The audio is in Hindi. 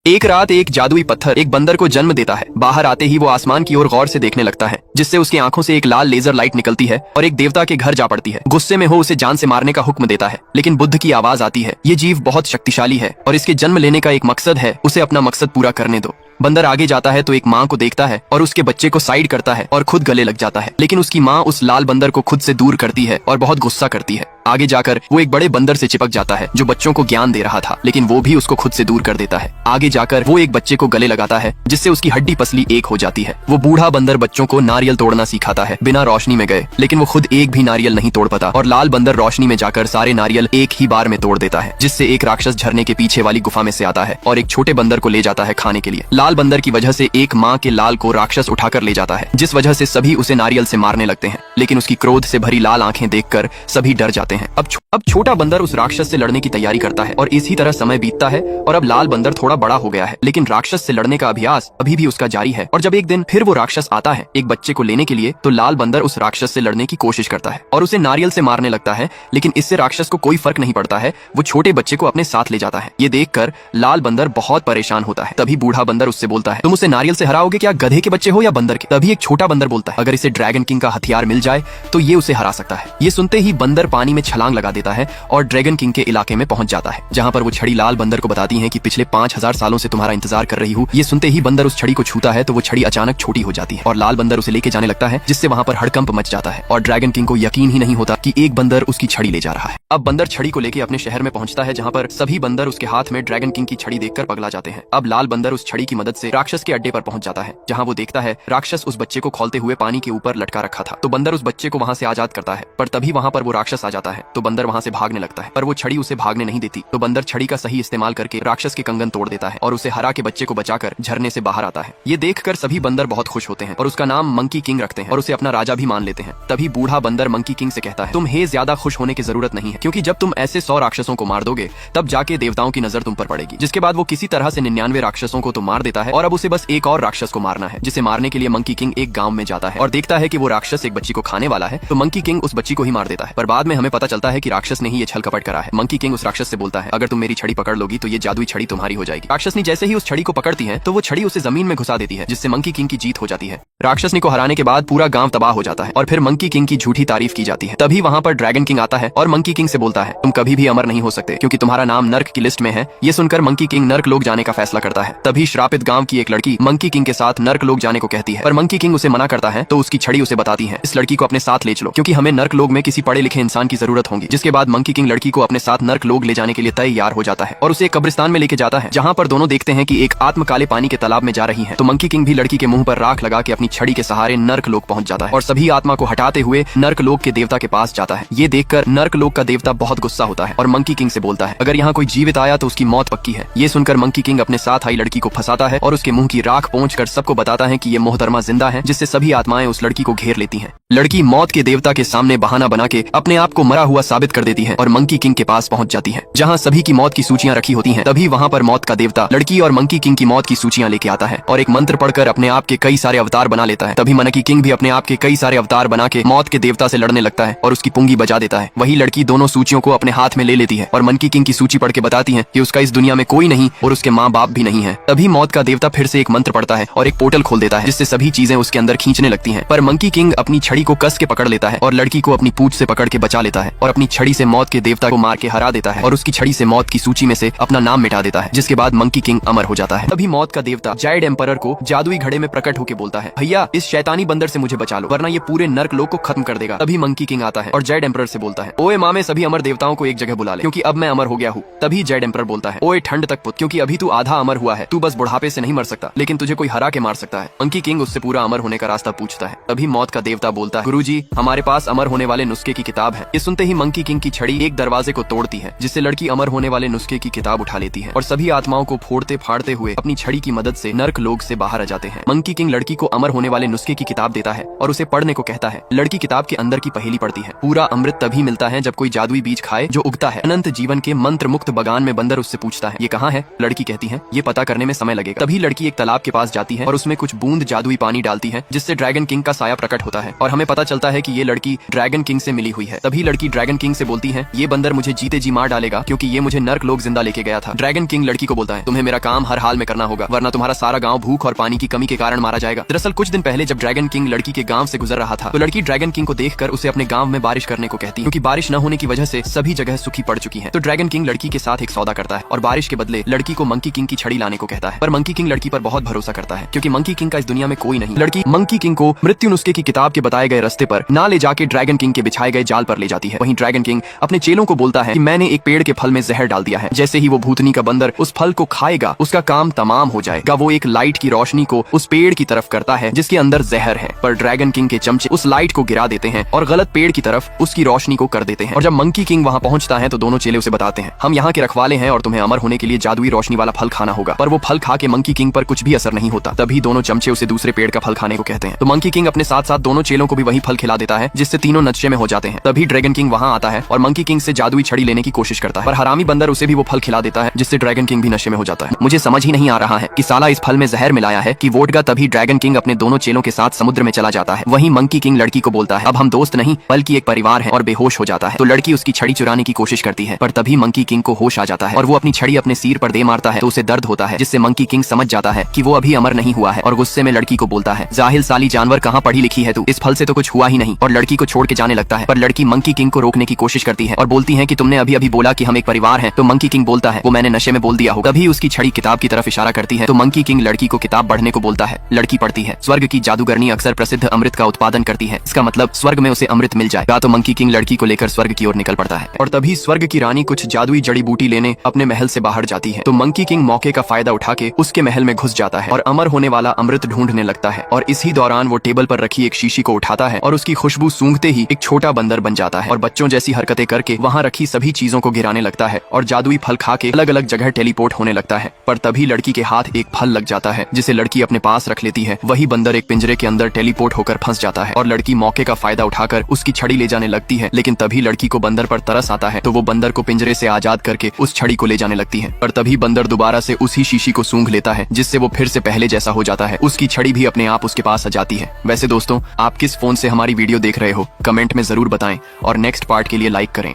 एक रात एक जादुई पत्थर एक बंदर को जन्म देता है। बाहर आते ही वो आसमान की ओर गौर से देखने लगता है, जिससे उसकी आंखों से एक लाल लेजर लाइट निकलती है और एक देवता के घर जा पड़ती है। गुस्से में हो उसे जान से मारने का हुक्म देता है, लेकिन बुद्ध की आवाज आती है, ये जीव बहुत शक्तिशाली है और इसके जन्म लेने का एक मकसद है, उसे अपना मकसद पूरा करने दो। बंदर आगे जाता है तो एक माँ को देखता है और उसके बच्चे को साइड करता है और खुद गले लग जाता है, लेकिन उसकी माँ उस लाल बंदर को खुद से दूर करती है और बहुत गुस्सा करती है। आगे जाकर वो एक बड़े बंदर से चिपक जाता है जो बच्चों को ज्ञान दे रहा था, लेकिन वो भी उसको खुद से दूर कर देता है। आगे जाकर वो एक बच्चे को गले लगाता है, जिससे उसकी हड्डी पसली एक हो जाती है। वो बूढ़ा बंदर बच्चों को नारियल तोड़ना सिखाता है बिना रोशनी में गए, लेकिन वो खुद एक भी नारियल नहीं तोड़ पाता और लाल बंदर रोशनी में जाकर सारे नारियल एक ही बार में तोड़ देता है, जिससे एक राक्षस झरने के पीछे वाली गुफा में से आता है और एक छोटे बंदर को ले जाता है खाने के लिए। लाल बंदर की वजह से एक माँ के लाल को राक्षस उठाकर ले जाता है, जिस वजह से सभी उसे नारियल से मारने लगते हैं, लेकिन उसकी क्रोध से भरी लाल आंखें देखकर सभी डर जाते हैं। अब छोटा बंदर उस राक्षस से लड़ने की तैयारी करता है और इसी तरह समय बीतता है और अब लाल बंदर थोड़ा बड़ा हो गया है, लेकिन राक्षस से लड़ने का अभ्यास अभी भी उसका जारी है। और जब एक दिन फिर वो राक्षस आता है एक बच्चे को लेने के लिए, तो लाल बंदर उस राक्षस से लड़ने की कोशिश करता है और उसे नारियल से मारने लगता है, लेकिन इससे राक्षस को कोई फर्क नहीं पड़ता है। वो छोटे बच्चे को अपने साथ ले जाता है। ये देखकर लाल बंदर बहुत परेशान होता है। तभी बूढ़ा बंदर उससे बोलता है, तुम उसे नारियल से हराओगे क्या? गधे के बच्चे हो या बंदर के? तभी एक छोटा बंदर बोलता है, अगर इसे ड्रैगन किंग का हथियार मिल जाए तो ये उसे हरा सकता है। ये सुनते ही बंदर पानी में छलांग लगा देता है और ड्रैगन किंग के इलाके में पहुंच जाता है, जहां पर वो छड़ी लाल बंदर को बताती है कि पिछले 5000 सालों से तुम्हारा इंतजार कर रही हूँ। ये सुनते ही बंदर उस छड़ी को छूता है तो वो छड़ी अचानक छोटी हो जाती है और लाल बंदर उसे लेके जाने लगता है, जिससे वहां पर हड़कंप मच जाता है और ड्रैगन किंग को यकीन ही नहीं होता कि एक बंदर उसकी छड़ी ले जा रहा है। अब बंदर छड़ी को लेके अपने शहर में पहुंचता है, जहां पर सभी बंदर उसके हाथ में ड्रैगन किंग की छड़ी देखकर पगला जाते हैं। अब लाल बंदर उस छड़ी की मदद से राक्षस के अड्डे पर पहुंच जाता है, जहां वो देखता है राक्षस उस बच्चे को खौलते हुए पानी के ऊपर लटका रखा था। तो बंदर उस बच्चे को वहां से आजाद करता है, पर तभी वहां पर वो राक्षस आ जाता है। तो बंदर वहां से भागने लगता है, पर वो छड़ी उसे भागने नहीं देती। तो बंदर छड़ी का सही इस्तेमाल करके राक्षस के कंगन तोड़ देता है और उसे हरा के बच्चे को बचाकर झरने से बाहर आता है। ये देखकर सभी बंदर बहुत खुश होते हैं और उसका नाम मंकी किंग रखते हैं और उसे अपना राजा भी मान लेते हैं। तभी बूढ़ा बंदर मंकी किंग से कहता है, तुम ज्यादा खुश होने की जरूरत नहीं है, क्योंकि जब तुम ऐसे 100 राक्षसों को मार दोगे तब जाके देवताओं की नजर तुम पर पड़ेगी। जिसके बाद वो किसी तरह से 99 राक्षसों को तो मार देता है और अब उसे बस एक और राक्षस को मारना है, जिसे मारने के लिए मंकी किंग एक गाँव में जाता है और देखता है कि वो राक्षस एक बच्ची को खाने वाला है। तो मंकी किंग उस बच्ची को ही मार देता है, पर बाद में हमें पता चलता है कि राक्षस ने ही ये छल कपट करा है। मंकी किंग उस राक्षस से बोलता है, अगर तुम मेरी छड़ी पकड़ लोगी तो ये जादुई छड़ी तुम्हारी हो जाएगी। राक्षसनी जैसे ही उस छड़ी को पकड़ती है तो वो छड़ी उसे जमीन में घुसा देती है, जिससे मंकी किंग की जीत हो जाती है। राक्षसनी को हराने के बाद पूरा गांव तबाह हो जाता है और फिर मंकी किंग की झूठी तारीफ की जाती है। तभी वहां पर ड्रैगन किंग आता है और मंकी किंग से बोलता है, तुम कभी भी अमर नहीं हो सकते, क्योंकि तुम्हारा नाम नर्क की लिस्ट में है। ये सुनकर मंकी किंग नर्क लोग जाने का फैसला करता है। तभी श्रापित गांव की एक लड़की मंकी किंग के साथ नर्क लोग जाने को कहती है, पर मंकी किंग उसे मना करता है। तो उसकी छड़ी उसे बताती है, इस लड़की को अपने साथ ले चलो, क्योंकि हमें नर्क लोग में किसी पढ़े लिखे इंसान की जरूरत होगी। जिसके बाद मंकी किंग लड़की को अपने साथ नर्क लोग ले जाने के लिए तैयार हो जाता है और उसे एक कब्रिस्तान में लेके जाता है, जहां पर दोनों देखते हैं कि एक आत्म काले पानी के तालाब में जा रही है। तो मंकी किंग भी लड़की के मुंह पर राख लगा के अपनी छड़ी के सहारे नर्क लोग पहुंच जाता है और सभी आत्मा को हटाते हुए नर्क लोग के देवता के पास जाता है। ये देखकर नर्क लोग का देवता बहुत गुस्सा होता है और मंकी किंग से बोलता है, अगर यहाँ कोई जीवित आया तो उसकी मौत पक्की है। ये सुनकर मंकी किंग अपने साथ आई लड़की को फंसाता है और उसके मुंह की राख पोंछकर सबको बताता है कि ये मोहतरमा जिंदा है, जिससे सभी आत्माएं उस लड़की को घेर लेती हैं। लड़की मौत के देवता के सामने बहाना बना के अपने आप को मरा हुआ साबित कर देती है और मंकी किंग के पास पहुंच जाती है, जहां सभी की मौत की सूचियां रखी होती हैं। तभी वहां पर मौत का देवता लड़की और मंकी किंग की मौत की सूचियां लेके आता है और एक मंत्र पढ़कर अपने आप के कई सारे अवतार बना लेता है। तभी मंकी किंग भी अपने आप के कई सारे अवतार बना के मौत के देवता से लड़ने लगता है और उसकी पुंगी बजा देता है। वही लड़की दोनों सूचियों को अपने हाथ में ले लेती है और मंकी किंग की सूची पढ़ के बताती है कि उसका इस दुनिया में कोई नहीं और उसके माँ बाप भी नहीं है। तभी मौत का देवता फिर से एक मंत्र पढ़ता है और एक पोर्टल खोल देता है, जिससे सभी चीजें उसके अंदर खींचने लगती हैं। पर मंकी किंग अपनी छड़ी को कस के पकड़ लेता है और लड़की को अपनी पूंछ से पकड़ के बचा लेता है और अपनी छड़ी से मौत के देवता को मार के हरा देता है और उसकी छड़ी से मौत की सूची में से अपना नाम मिटा देता है। जिसके बाद मंकी किंग अमर हो जाता है। तभी मौत का देवता जायड एम्परर को जादुई घड़े में प्रकट होकर बोलता है, भैया इस शैतानी बंदर से मुझे बचा लो, वरना ये पूरे नर्क लोक को खत्म कर देगा। तभी मंकी किंग आता है और जायड एम्परर से बोलता है, ओए माँ में सभी अमर देवताओं को एक जगह बुला ले, क्योंकि अब मैं अमर हो गया हूँ। तभी जायड एम्परर बोलता है, ओए ठंड तक पुत, क्योंकि अभी तू आधा अमर हुआ है, तू बस बुढ़ापे से नहीं मर सकता, लेकिन तुझे कोई हरा के मार सकता है। मंकी किंग उससे पूरा अमर होने का रास्ता पूछता है। तभी मौत का देवता बोलता है, गुरुजी हमारे पास अमर होने वाले नुस्खे की किताब है। ये सुनते ही मंकी किंग की छड़ी एक दरवाजे को तोड़ती है, जिससे लड़की अमर होने वाले नुस्खे की किताब उठा लेती है और सभी आत्माओं को फोड़ते फाड़ते हुए अपनी छड़ी की मदद से नर्क लोग से बाहर आ जाते हैं। मंकी किंग लड़की को अमर होने वाले नुस्खे की किताब देता है और उसे पढ़ने को कहता है। लड़की किताब के अंदर की पहेली पढ़ती है। पूरा अमृत तभी मिलता है जब कोई जादुई बीज खाए जो उगता है अनंत जीवन के मंत्र मुक्त बगान में। बंदर उससे पूछता है, ये कहाँ है? लड़की कहती है, ये पता करने में समय लगेगा। तभी लड़की एक तालाब के पास जाती है और उसमें कुछ बूंद जादुई पानी डालती है, जिससे ड्रैगन किंग का साया प्रकट होता है और हमें पता चलता है कि ये लड़की ड्रैगन किंग से मिली हुई है। तभी लड़की ड्रैगन किंग से बोलती है, ये बंदर मुझे जीते जी मार डालेगा क्योंकि ये मुझे नर्क लोक जिंदा लेके गया था। ड्रैगन किंग लड़की को बोलता है, तुम्हें मेरा काम हर हाल में करना होगा वरना तुम्हारा सारा गाँव भूख और पानी की कमी के कारण मारा जाएगा। दरअसल कुछ दिन पहले जब ड्रैगन किंग लड़की के गाँव से गुजर रहा था तो लड़की ड्रैगन किंग को देखकर उसे अपने गाँव में बारिश करने को कहती, क्योंकि बारिश न होने की वजह से सभी जगह सूखी पड़ चुकी है। तो ड्रैगन किंग लड़की के साथ एक सौदा करता है और बारिश के बदले लड़की को मंकी किंग की छड़ी लाने को कहता है। पर मंकी किंग लड़की पर बहुत भरोसा करता है क्योंकि मंकी किंग का इस दुनिया में कोई नहीं। लड़की मंकी किंग को मृत्यु नुस्खे की किताब के बताए गए रास्ते पर ना ले जाके ड्रैगन किंग के बिछाए गए जाल पर ले जाती है। वहीं ड्रैगन किंग अपने चेलों को बोलता है कि मैंने एक पेड़ के फल में जहर डाल दिया है, जैसे ही वो भूतनी का बंदर उस फल को खाएगा उसका काम तमाम हो जाएगा। वो एक लाइट की रोशनी को उस पेड़ की तरफ करता है जिसके अंदर जहर है, पर ड्रैगन किंग के चमचे उस लाइट को गिरा देते हैं और गलत पेड़ की तरफ उसकी रोशनी को कर देते हैं। और जब मंकी किंग वहाँ पहुंचता है तो दोनों चेले उसे बताते हैं, हम यहाँ के रखवाले हैं और तुम्हें अमर होने के लिए जादुई रोशनी वाला फल खाना होगा। पर वो फल खा के मंकी किंग पर कुछ भी असर नहीं होता। तभी दोनों चमचे उसे दूसरे पेड़ का फल खाने को कहते हैं। तो मंकी किंग अपने साथ साथ दोनों चेलों को भी वही फल खिला देता है जिससे तीनों नशे में हो जाते हैं। तभी ड्रैगन किंग वहाँ आता है और मंकी किंग से जादुई छड़ी लेने की कोशिश करता है, पर हरामी बंदर उसे भी वो फल खिला देता है जिससे ड्रैगन किंग भी नशे में हो जाता है। मुझे समझ ही नहीं आ रहा है कि साला इस फल में जहर मिलाया है कि वोडका। तभी ड्रैगन किंग अपने दोनों चेलों के साथ समुद्र में चला जाता है। वहीं मंकी किंग लड़की को बोलता है, अब हम दोस्त नहीं बल्कि एक परिवार है, और बेहोश हो जाता है। तो लड़की उसकी छड़ी चुराने की कोशिश करती है, पर तभी मंकी किंग को होश आ जाता है और वो अपनी छड़ी अपने सिर पर दे मारता है तो उसे दर्द होता है, जिससे मंकी किंग समझ जाता है कि वो अभी अमर नहीं हुआ है और गुस्से में लड़की को बोलता है, जाहिल साली जानवर कहाँ पढ़ी लिखी है तू, इस फल से तो कुछ हुआ ही नहीं, और लड़की को छोड़ के जाने लगता है। पर लड़की मंकी किंग को रोकने की कोशिश करती है और बोलती है कि तुमने अभी अभी बोला कि हम एक परिवार हैं। तो मंकी किंग बोलता है, वो मैंने नशे में बोल दिया होगा। तभी उसकी छड़ी किताब की तरफ इशारा करती है तो मंकी किंग लड़की को किताब पढ़ने को बोलता है। लड़की पढ़ती है, स्वर्ग की जादूगरनी अक्सर प्रसिद्ध अमृत का उत्पादन करती है, इसका मतलब स्वर्ग में उसे अमृत मिल जाएगा। तो मंकी किंग लड़की को लेकर स्वर्ग की ओर निकल पड़ता है और तभी स्वर्ग की रानी कुछ जादुई जड़ी बूटी लेने अपने महल से बाहर जाती है। तो मंकी किंग मौके का फायदा उठा के उसके महल में घुस जाता है और अमर होने वाला अमृत ढूंढने लगता है। और इसी दौरान वो टेबल पर रखी एक शीशी को उठाता है और उसकी खुशबू सूंघते ही एक छोटा बंदर बन जाता है और बच्चों जैसी हरकतें करके वहाँ रखी सभी चीजों को गिराने लगता है और जादुई फल खा के अलग अलग जगह टेलीपोर्ट होने लगता है। पर तभी लड़की के हाथ एक फल लग जाता है जिसे लड़की अपने पास रख लेती है। वही बंदर एक पिंजरे के अंदर टेलीपोर्ट होकर फंस जाता है और लड़की मौके का फायदा उठाकर उसकी छड़ी ले जाने लगती है। लेकिन तभी लड़की को बंदर पर तरस आता है तो वो बंदर को पिंजरे से आजाद करके उस छड़ी को ले जाने लगती है। पर तभी बंदर दोबारा से उसी शीशी को सूंघ लेता है जिससे वो फिर से पहले जैसा हो जाता है। उसकी छड़ी भी अपने आप उसके पास आ जाती है। वैसे दोस्तों, आप किस फोन से हमारी वीडियो देख रहे हो कमेंट में जरूर बताएं और नेक्स्ट पार्ट के लिए लाइक करें।